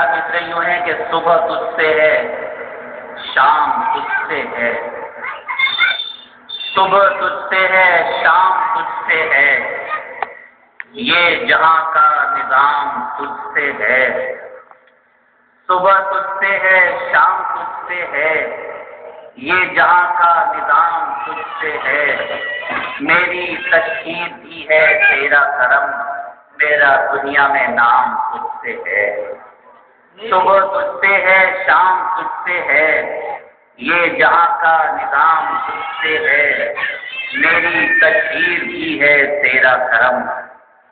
ابیات اس طرح یوں ہیں کہ صبح تجھ سے ہے، شام تجھ سے ہے، صبح تجھ سے ہے، شام تجھ سے ہے، یہ جہاں کا نظام تجھ سے ہے، صبح تجھ سے ہے، شام تجھ سے ہے، یہ جہاں کا نظام تجھ سے ہے، میری تشہیر بھی ہے تیرا کرم، میرا دنیا میں نام تجھ سے ہے، صبح تجھ سے ہے، شام تجھ سے ہے، یہ جہاں کا نظام تجھ سے ہے، میری تشہیر بھی ہے تیرا کرم،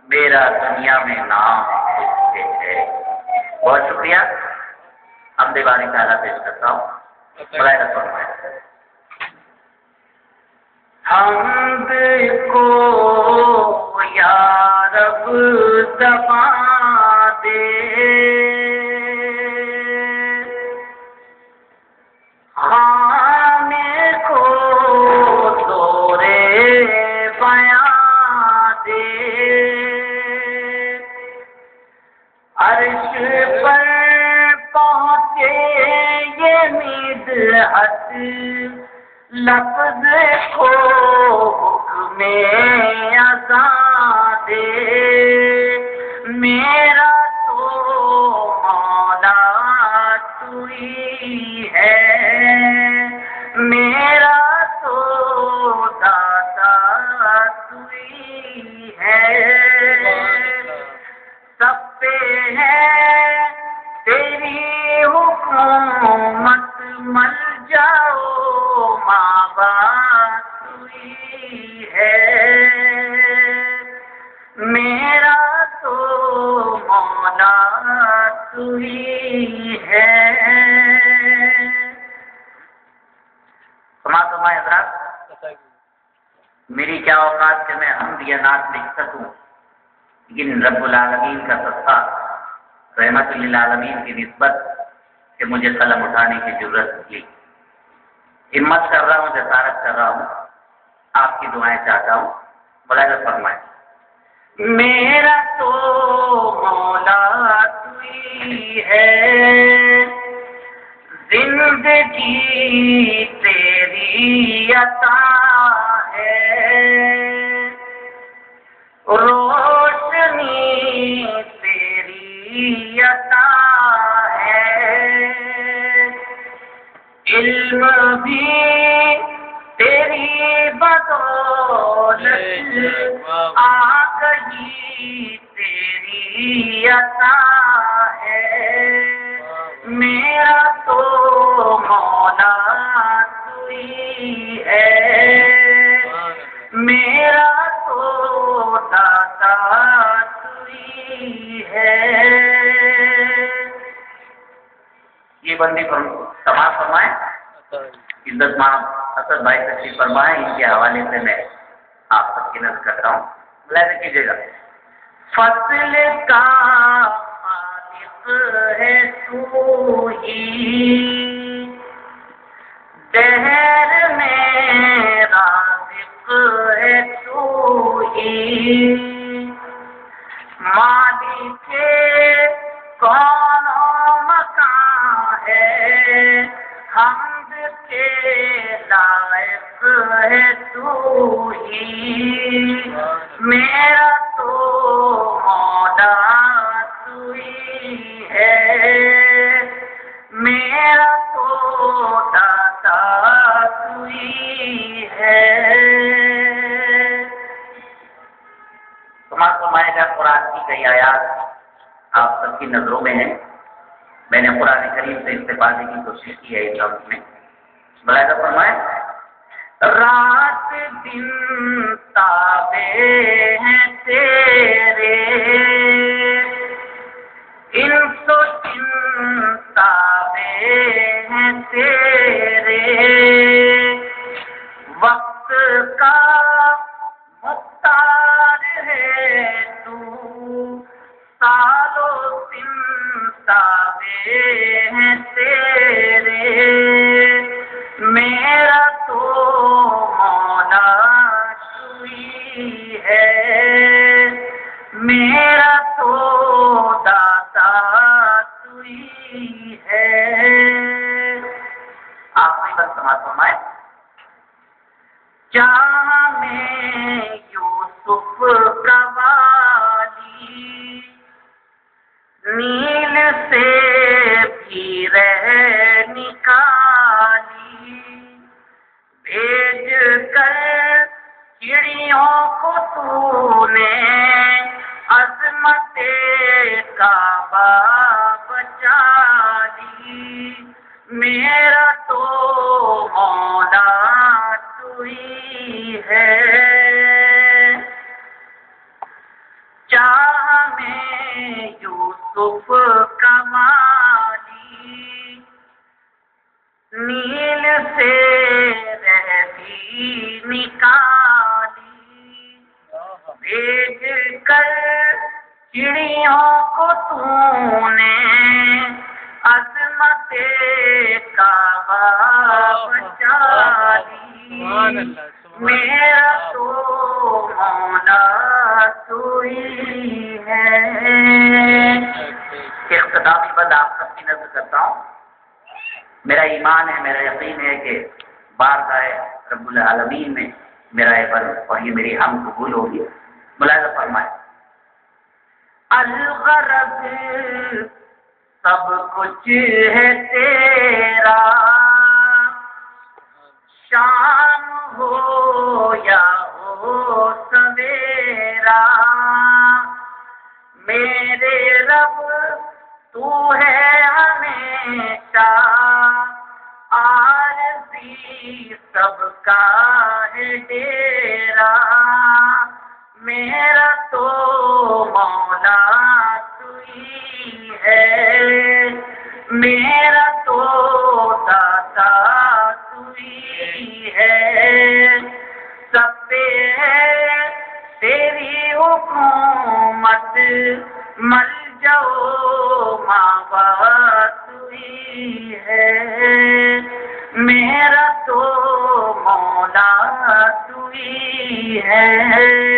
میرا دنیا میں نام تجھ سے ہے۔ بہت شکریہ۔ اب دیوانی تعالیٰ پیش کرتا ہوں۔ برائے فرمائے حمد کو یا رب زبان دے، خانے کو زور بیاں دے، عرش پر پہنچے یہ مدحت، لفظ کو حکم اذاں دے، میرا تو مولا تو ہی ہے، میرا تو داتا تو ہی ہے، سب پہ ہے تیری حکومت، مل جاؤ ماں باپ تو ہی ہے، میرا تو مولا تو ہی ہے۔ سماعت فرمائے حضرات، میری کیا اوقات کہ میں حمد یا نعت لکھ سکوں، لیکن رب العالمین کا صدقہ، رحمت للعالمین کی نسبت کہ مجھے قلم اٹھانے کی ضرورت ملی، ہمت کر رہا ہوں، جسارت کر رہا ہوں، آپ کی دعائیں چاہتا ہوں۔ ملاحظہ فرمائیں، میرا تو مولا تو ہی ہے، زندگی تیری عطا ہے، روشنی تیری عطا ہے، علم بھی تیری بدولت، آ گئی تیری عطا ہے، میرا تو مولا تو ہی ہے، میرا تو داتا تو ہی ہے۔ یہ بندی سماعت فرمائیں، عزت ماں اسد بھائی تشریف فرمائیں، ان کے حوالے سے میں آپ سب کی نظر کرتا ہوں، ملاحظہ کیجیے گا۔ فصل کا خالق ہے تو ہی، دہر میں رازق ہے تو ہی، مالک کون مکان ہے، حمد کے لائق ہے تو ہی، میرا تو مولا تو ہی ہے، میرا تو داتا تو ہی ہے۔ سماعت فرمائے گا، قرآن کی کئی آیات آپ سب کی نظروں میں ہیں، میں نے قرآن کریم سے استفادے کی کوشش کی ہے اس وقت میں۔ ملاحظہ فرمائیں، رات دن تابع ہیں تیرے، انس و جن تابع ہیں تیرے، وقت کا مختار ہے تو، سال و سن تابع ہیں تیرے، میرا تو مولا تو ہی ہے، میرا تو داتا تو ہی نیل سے بھی رہ نکالی، بھیج کر چڑیوں کو تو نے عظمت کعبہ بچا لی، میرا تو مولا تو ہی ہے، چاہ میں یوسف کمالی، نیل سے رہتی نکالی، بھیج کر چڑیوں کو تو نے عظمت کعبہ بچا لی، میرا تو مولا تو ہی ہے۔ اختتامی بند آپ سب کی نظر کرتا ہوں۔ میرا ایمان ہے، میرا یقین ہے کہ بارگاہ رب العالمین میں میرا یہ بند اور یہ میری ہم قبول ہوگی۔ ملاحظہ فرمائے، الغرض سب کچھ ہے تیرا، شام ہو یا ہو سویرا، میرے رب تو ہے ہمیشہ، عارضی سب کا ہے ڈیرا، میرا تو مولا تو ہی ہے، میرا تو داتا تو ہی ہے، سب پہ ہے تیری حکومت، ملجأ مأویٰ تو ہی ہے، میرا تو مولا تو ہی ہے۔